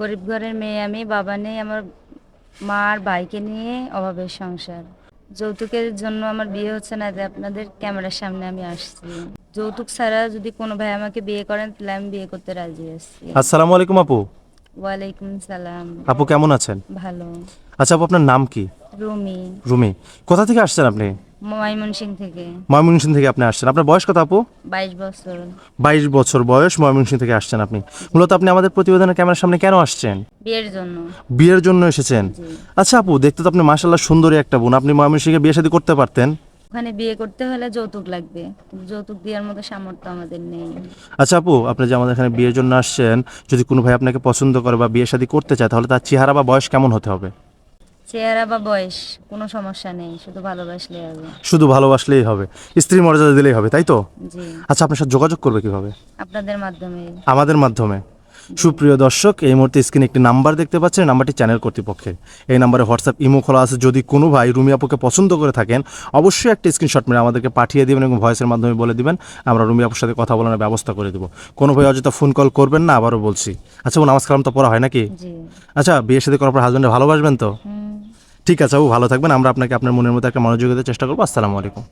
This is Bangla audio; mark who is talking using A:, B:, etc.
A: গরিব ঘরের মেয়ে আমি, বাবা নেই, আমার মা আর ভাইকে নিয়ে অভাবের সংসার। যৌতুকের জন্য আমার বিয়ে হচ্ছে না, যে আপনাদের ক্যামেরার সামনে আমি আসছি। যৌতুক ছাড়া যদি কোনো ভাই আমাকে বিয়ে করেন তাহলে আমি বিয়ে করতে রাজি আছি।
B: আসসালামু আলাইকুম আপু।
A: ওয়ালাইকুম সালাম।
B: আপু কেমন আছেন?
A: ভালো।
B: আচ্ছা আপু, আপনার নাম কি?
A: রুমি।
B: রুমি। কোথা থেকে আসছেন আপনি?
A: ময়মনসিং থেকে।
B: ময়মনসিংহ থেকে আপনি আসছেন। আপনার বয়স কত আপু?
A: 22 বছর।
B: 22 বছর বয়স, ময়মনসিংহ থেকে আসছেন আপনি। মূলত আপনি আমাদের প্রতিবেদনের ক্যামেরার সামনে কেন আসছেন?
A: বিয়ের জন্য।
B: বিয়ের জন্য এসেছেন?
A: জি।
B: আচ্ছা আপু, দেখতে তো আপনি মাশাআল্লাহ সুন্দরী একটা বোন, আপনি ময়মনসিংহে বিয়ে শাদী করতে পারতেন।
A: ওখানে বিয়ে করতে হলে যৌতুক লাগবে, কিন্তু যৌতুক দেওয়ার মতো সামর্থ্য আমাদের নেই।
B: আচ্ছা আপু, আপনি যে আমাদের এখানে বিয়ের জন্য আসছেন, যদি কোনো ভাই আপনাকে পছন্দ করে বা বিয়ে শাদী করতে চায়, তাহলে তার চেহারা বা বয়স কেমন হতে হবে?
A: চেহারা বা বয়স কোনো সমস্যা নেই, শুধু ভালোবাসলে হবে।
B: শুধু ভালোবাসলেই হবে, স্ত্রী মর্যাদা দিলেই হবে, তাই তো?
A: জি।
B: আচ্ছা, আপনার সাথে যোগাযোগ করবে কিভাবে?
A: আপনাদের মাধ্যমে।
B: আমাদের মাধ্যমে। সুপ্রিয় দর্শক, এই মুহূর্তে স্ক্রিনে একটি নাম্বার দেখতে পাচ্ছেন, নাম্বারটি চ্যানেল কর্তৃপক্ষের। এই নাম্বারে হোয়াটসঅ্যাপ ইমো খোলা আছে। যদি কোনো ভাই রুমি আপুকে পছন্দ করে থাকেন, অবশ্যই একটা স্ক্রিনশট মেরে আমাদেরকে পাঠিয়ে দিবেন এবং ভয়েসের মাধ্যমে বলে দিবেন, আমরা রুমি আপুর সাথে কথা বলার ব্যবস্থা করে দেবো। কোনো ভাই অযথা ফোন কল করবেন না, আবারও বলছি। আচ্ছা, ও নামাজ কালাম তো পড়া হয় নাকি?
A: জি।
B: আচ্ছা, বিয়ের সাথে করার পর হাজব্যান্ডে ভালোবাসবেন তো?
A: হুম।
B: ঠিক আছে, ও ভালো থাকবেন। আমরা আপনাকে আপনার মনের মতো একটা মনোযোগ দিতে চেষ্টা করবো। আসসালামু আলাইকুম।